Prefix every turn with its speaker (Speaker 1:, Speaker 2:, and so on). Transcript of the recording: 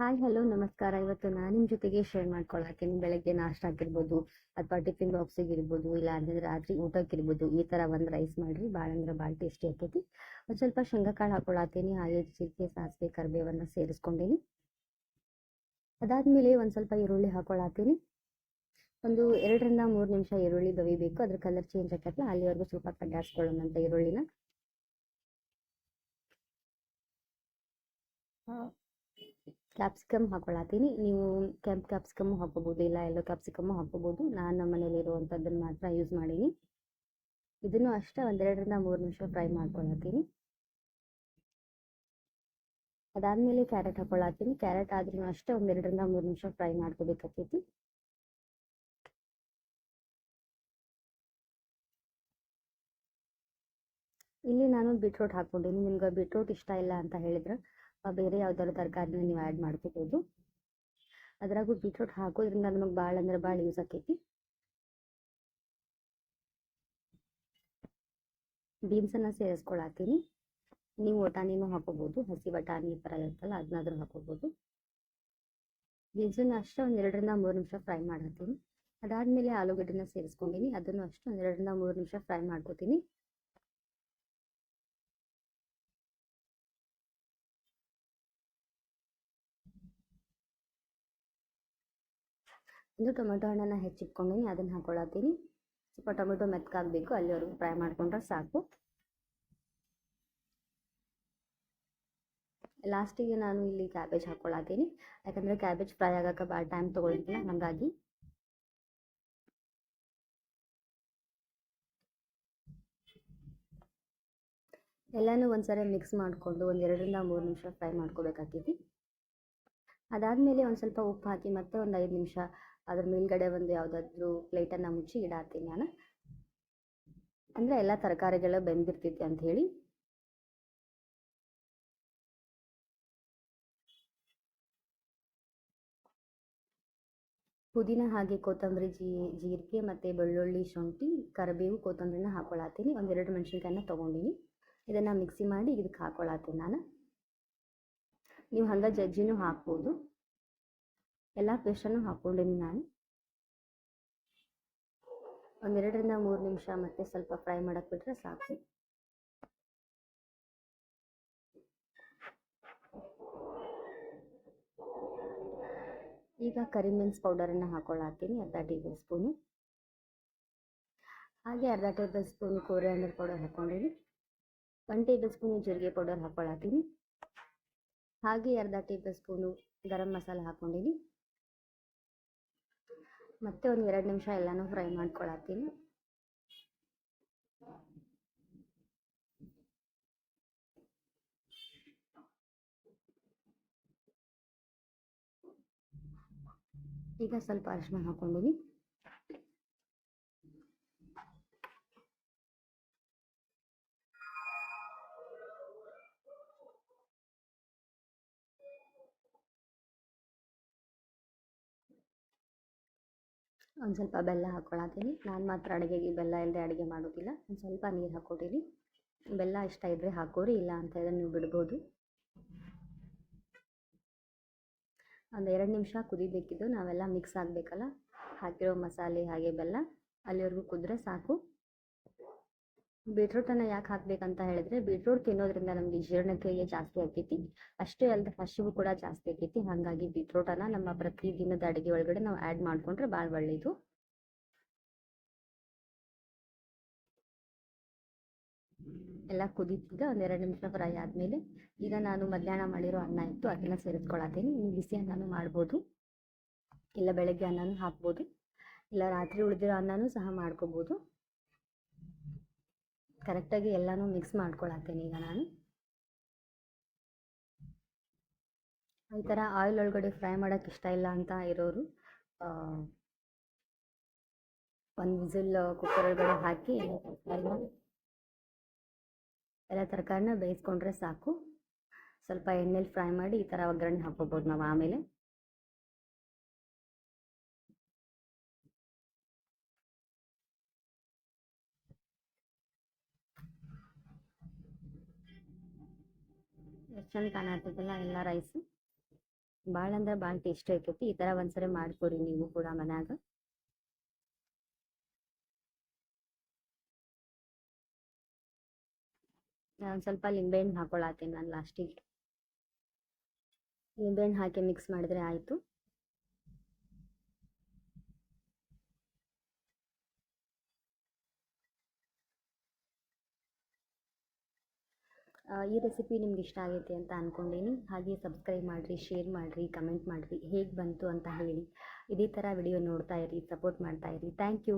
Speaker 1: Hi hello ನಮಸ್ಕಾರ. ಇವತ್ತು ನಾನು ನಿಮ್ಮ ಜೊತೆಗೆ ಶೇರ್ ಮಾಡ್ಕೊಳತ್ತೀನಿ. ಬೆಳಗ್ಗೆ ನಾಷ್ಟ ಆಗಿರ್ಬೋದು ಅಥವಾ ಟಿಫಿನ್ ಬಾಕ್ಸಿಗೆ ಇರ್ಬೋದು, ಇಲ್ಲ ಅಂದ್ರೆ ರಾತ್ರಿ ಊಟಕ್ಕೆ ಇರ್ಬೋದು, ಈ ಥರ ಒಂದು ರೈಸ್ ಮಾಡಿರಿ. ಭಾಳ ಅಂದ್ರೆ ಭಾಳ ಟೇಸ್ಟಿ ಆಕೈತಿ. ಒಂದು ಸ್ವಲ್ಪ ಶೇಂಗಾ ಕಾಳು ಹಾಕೊಳತ್ತೀನಿ. ಹಾಗೆ ಜೀರಿಗೆ, ಸಾಸಿವೆ, ಕರಿಬೇವನ್ನ ಸೇರಿಸ್ಕೊಂಡೀನಿ. ಅದಾದ್ಮೇಲೆ ಒಂದು ಸ್ವಲ್ಪ ಈರುಳ್ಳಿ ಹಾಕೊಳತ್ತೀನಿ. ಒಂದು 2 ರಿಂದ 3 ನಿಮಿಷ ಈರುಳ್ಳಿ ಬೇಯಬೇಕು. ಅದ್ರ ಕಲರ್ ಚೇಂಜ್ ಆಕೈತಲ್ಲ ಅಲ್ಲಿವರೆಗೂ ಸ್ವಲ್ಪ ಕಡ್ಡಾಡ್ಸ್ಕೊಳ್ಳೋಣಂತ ಈರುಳ್ಳಿನ. ಕ್ಯಾಪ್ಸಿಕಮ್ ಹಾಕೊಳತ್ತೀನಿ. ನೀವು ಕೆಂಪು ಕ್ಯಾಪ್ಸಿಕಮ್ಮು ಹಾಕೋಬೋದು, ಇಲ್ಲ ಎಲ್ಲೋ ಕ್ಯಾಪ್ಸಿಕಮ್ಮು ಹಾಕೋಬೋದು. ನಾನು ನಮ್ಮ ಮನೇಲಿ ಇರುವಂಥದ್ದನ್ನು ಮಾತ್ರ ಯೂಸ್ ಮಾಡೀನಿ. ಇದನ್ನು ಅಷ್ಟೇ 1-2 ರಿಂದ 3 ನಿಮಿಷ ಫ್ರೈ ಮಾಡ್ಕೊಳತ್ತೀನಿ. ಅದಾದ್ಮೇಲೆ ಕ್ಯಾರೆಟ್ ಹಾಕೊಳತ್ತೀನಿ. ಕ್ಯಾರೆಟ್ ಆದ್ರೂ ಅಷ್ಟೇ 1-2 ರಿಂದ 3 ನಿಮಿಷ ಫ್ರೈ ಮಾಡ್ಕೋಬೇಕಾಗ್ತೈತಿ. ಇಲ್ಲಿ ನಾನು ಬೀಟ್ರೋಟ್ ಹಾಕ್ಕೊಂಡೀನಿ. ನಿಮ್ಗೆ ಬೀಟ್ರೋಟ್ ಇಷ್ಟ ಇಲ್ಲ ಅಂತ ಹೇಳಿದ್ರೆ ಬೇರೆ ಯಾವ್ದಾದ್ರು ತರಕಾರಿನ ನೀವು ಆ್ಯಡ್ ಮಾಡ್ಕೋಬೋದು. ಅದ್ರಾಗೂ ಬೀಟ್ರೋಟ್ ಹಾಕೋದ್ರಿಂದ ನಮಗೆ ಭಾಳ ಅಂದ್ರೆ ಭಾಳ ಯೂಸ್ ಆಕೈತಿ. ಬೀನ್ಸನ್ನು ಸೇರಿಸ್ಕೊಳತ್ತೀನಿ. ನೀವು ಬಟಾಣಿನೂ ಹಾಕೋಬೋದು, ಹಸಿ ಬಟಾಣಿ ಈ ಥರ ಇರುತ್ತಲ್ಲ ಅದನ್ನಾದ್ರೂ ಹಾಕೋಬೋದು. ಬೀನ್ಸನ್ನು ಅಷ್ಟೇ 1-2 ರಿಂದ 3 ನಿಮಿಷ ಫ್ರೈ ಮಾಡತ್ತೀನಿ. ಅದಾದಮೇಲೆ ಆಲೂಗಡ್ಡೆನ ಸೇರಿಸ್ಕೊಂಡೀನಿ. ಅದನ್ನು ಅಷ್ಟೇ 1-2 ರಿಂದ 3 ನಿಮಿಷ ಫ್ರೈ ಮಾಡ್ಕೋತೀನಿ. ಒಂದು ಟೊಮೆಟೊ ಹಣ್ಣನ್ನು ಹೆಚ್ಚಿಟ್ಕೊಂಡೀನಿ, ಅದನ್ನು ಹಾಕೊಳತ್ತೀನಿ. ಸ್ವಲ್ಪ ಟೊಮೆಟೊ ಮೆತ್ಕಾಗಬೇಕು, ಅಲ್ಲಿವರೆಗೂ ಫ್ರೈ ಮಾಡ್ಕೊಂಡ್ರೆ ಸಾಕು. ಲಾಸ್ಟಿಗೆ ನಾನು ಇಲ್ಲಿ ಕ್ಯಾಬೇಜ್ ಹಾಕೊಳತ್ತೀನಿ. ಯಾಕಂದರೆ ಕ್ಯಾಬೇಜ್ ಫ್ರೈ ಆಗೋಕೆ ಭಾಳ ಟೈಮ್ ತೊಗೊಳ್ತಿಲ್ಲ, ಹಾಗಾಗಿ ಎಲ್ಲನೂ ಒಂದ್ಸರಿ ಮಿಕ್ಸ್ ಮಾಡಿಕೊಂಡು 1-2 ರಿಂದ 3 ನಿಮಿಷ ಫ್ರೈ ಮಾಡ್ಕೋಬೇಕಾಗ್ತೈತಿ. ಅದಾದಮೇಲೆ ಒಂದು ಸ್ವಲ್ಪ ಉಪ್ಪು ಹಾಕಿ ಮತ್ತೆ ಒಂದು 5 ನಿಮಿಷ ಅದ್ರ ಮೇಲ್ಗಡೆ ಒಂದು ಯಾವುದಾದ್ರೂ ಪ್ಲೇಟನ್ನು ಮುಚ್ಚಿ ಇಡಾತೀನಿ ನಾನು. ಅಂದರೆ ಎಲ್ಲ ತರಕಾರಿಗಳು ಬೆಂದಿರ್ತೈತಿ ಅಂತ ಹೇಳಿ. ಪುದೀನ ಹಾಗೆ ಕೊತ್ತಂಬರಿ, ಜೀರಿಗೆ ಮತ್ತು ಬೆಳ್ಳುಳ್ಳಿ, ಶುಂಠಿ, ಕರಿಬೇವು, ಕೊತ್ತಂಬರಿನ ಹಾಕೊಳತ್ತೀನಿ. 1-2 ಮೆಣಸಿನ್ಕಾಯನ್ನ ತೊಗೊಂಡಿನಿ. ಇದನ್ನು ಮಿಕ್ಸಿ ಮಾಡಿ ಇದಕ್ಕೆ ಹಾಕೊಳತ್ತೀನಿ ನಾನು. ನೀವು ಹಂಗೆ ಜಜ್ಜಿನೂ ಹಾಕ್ಬೋದು. ಎಲ್ಲ ಪೇಸ್ಟನ್ನು ಹಾಕ್ಕೊಂಡೀನಿ ನಾನು. 1-2 ರಿಂದ 3 ನಿಮಿಷ ಮತ್ತೆ ಸ್ವಲ್ಪ ಫ್ರೈ ಮಾಡಕ್ಕೆ ಬಿಟ್ಟರೆ ಸಾಕು. ಈಗ ಕರಿಮೆಣಸು ಪೌಡರನ್ನು ಹಾಕೊಳತ್ತೀನಿ, ಅರ್ಧ ಟೇಬಲ್ ಸ್ಪೂನು. ಹಾಗೆ ಅರ್ಧ ಟೇಬಲ್ ಸ್ಪೂನ್ ಕೊರಿಯಾಂಡರ್ ಪೌಡರ್ ಹಾಕ್ಕೊಂಡೀನಿ. 1 ಟೇಬಲ್ ಸ್ಪೂನು ಜೀರಿಗೆ ಪೌಡರ್ ಹಾಕೊಳತ್ತೀನಿ. ಹಾಗೆ ಅರ್ಧ ಟೇಬಲ್ ಸ್ಪೂನು ಗರಂ ಮಸಾಲ ಹಾಕ್ಕೊಂಡೀನಿ. ಮತ್ತೆ ಒಂದು 2 ನಿಮಿಷ ಎಲ್ಲನೂ ಫ್ರೈ ಮಾಡ್ಕೊಳತ್ತೀನಿ. ಈಗ ಸ್ವಲ್ಪ ಅರಿಶಿನ ಹಾಕ್ಕೊಂಡೀನಿ. ಒಂದು ಸ್ವಲ್ಪ ಬೆಲ್ಲ ಹಾಕ್ಕೊಳತ್ತೀನಿ. ನಾನು ಮಾತ್ರ ಅಡುಗೆಗೆ ಬೆಲ್ಲ ಇಲ್ಲದೆ ಅಡುಗೆ ಮಾಡೋದಿಲ್ಲ. ಒಂದು ಸ್ವಲ್ಪ ನೀರು ಹಾಕ್ಕೊತೀನಿ. ಬೆಲ್ಲ ಇಷ್ಟ ಇದ್ದರೆ ಹಾಕೋರಿ, ಇಲ್ಲ ಅಂತ ಹೇಳಿದ್ರೆ ನೀವು ಬಿಡ್ಬೋದು. ಒಂದು 2 ನಿಮಿಷ ಕುದಿಬೇಕಿದ್ದು, ನಾವೆಲ್ಲ ಮಿಕ್ಸ್ ಆಗಬೇಕಲ್ಲ, ಹಾಕಿರೋ ಮಸಾಲೆ ಹಾಗೆ ಬೆಲ್ಲ ಅಲ್ಲಿವರೆಗೂ ಕುದ್ರೆ ಸಾಕು. ಬೀಟ್ರೂಟನ್ನು ಯಾಕೆ ಹಾಕಬೇಕಂತ ಹೇಳಿದ್ರೆ, ಬೀಟ್ರೂಟ್ ತಿನ್ನೋದ್ರಿಂದ ನಮಗೆ ಜೀರ್ಣಕ್ರಿಯೆ ಜಾಸ್ತಿ ಆಕೈತಿ. ಅಷ್ಟೇ ಅಲ್ಲದೆ ಹಸಿವು ಕೂಡ ಜಾಸ್ತಿ ಆಕೈತಿ. ಹಾಗಾಗಿ ಬೀಟ್ರೂಟನ್ನು ನಮ್ಮ ಪ್ರತಿದಿನದ ಅಡುಗೆ ಒಳಗಡೆ ನಾವು ಆ್ಯಡ್ ಮಾಡಿಕೊಂಡ್ರೆ ಭಾಳ ಒಳ್ಳೆಯದು. ಎಲ್ಲ ಕುದೀತಿದ್ದ 1-2 ನಿಮಿಷ ಫ್ರೈ ಆದಮೇಲೆ ಈಗ ನಾನು ಮಧ್ಯಾಹ್ನ ಮಾಡಿರೋ ಅನ್ನ ಇತ್ತು, ಅದನ್ನು ಸೇರಿಸ್ಕೊಳತ್ತೀನಿ. ನೀವು ಬಿಸಿ ಅನ್ನನೂ ಮಾಡ್ಬೋದು, ಇಲ್ಲ ಬೆಳಗ್ಗೆ ಅನ್ನನೂ ಹಾಕ್ಬೋದು, ಇಲ್ಲ ರಾತ್ರಿ ಉಳಿದಿರೋ ಅನ್ನನೂ ಸಹ ಮಾಡ್ಕೋಬೋದು. ಕರೆಕ್ಟಾಗಿ ಎಲ್ಲನೂ ಮಿಕ್ಸ್ ಮಾಡ್ಕೊಳತ್ತೀನಿ ಈಗ ನಾನು. ಈ ಥರ ಆಯಿಲ್ ಒಳಗಡೆ ಫ್ರೈ ಮಾಡೋಕ್ಕೆ ಇಷ್ಟ ಇಲ್ಲ ಅಂತ ಇರೋರು ಒಂದು ವಿಸಿಲ್ ಕುಕ್ಕರ್ ಒಳಗಡೆ ಹಾಕಿ ಎಲ್ಲ ತರಕಾರಿನ ಬೇಯಿಸ್ಕೊಂಡ್ರೆ ಸಾಕು. ಸ್ವಲ್ಪ ಎಣ್ಣೆಲಿ ಫ್ರೈ ಮಾಡಿ ಈ ಥರ ಒಗ್ಗರಣೆ ಹಾಕೋಬೋದು ನಾವು ಆಮೇಲೆ. ಎಷ್ಟು ಚಂದ ಕಾಣತ್ತದಲ್ಲ ಎಲ್ಲ ರೈಸು. ಭಾಳ ಅಂದ್ರೆ ಭಾಳ ಟೇಸ್ಟಿ ಆಕೈತಿ. ಈ ಥರ ಒಂದ್ಸರಿ ಮಾಡ್ಕೊರಿ ನೀವು ಕೂಡ ಮನ್ಯಾಗ. ಒಂದು ಸ್ವಲ್ಪ ಲಿಂಬೆಹಣ್ಣು ಹಾಕೊಳತ್ತೀನಿ ನಾನು ಲಾಸ್ಟಿಗೆ. ನಿಂಬೆಹಣ್ಣು ಹಾಕಿ ಮಿಕ್ಸ್ ಮಾಡಿದ್ರೆ ಆಯಿತು. ಈ ರೆಸಿಪಿ ನಿಮ್ಗೆ ಇಷ್ಟ ಆಗೈತೆ ಅಂತ ಅಂದ್ಕೊಂಡೀನಿ. ಹಾಗೆ ಸಬ್ಸ್ಕ್ರೈಬ್ ಮಾಡಿರಿ, ಶೇರ್ ಮಾಡಿರಿ, ಕಮೆಂಟ್ ಮಾಡಿರಿ, ಹೇಗೆ ಬಂತು ಅಂತ ಹೇಳಿ. ಇದೇ ಥರ ವಿಡಿಯೋ ನೋಡ್ತಾ ಇರಿ, ಸಪೋರ್ಟ್ ಮಾಡ್ತಾ ಇರಿ. Thank you.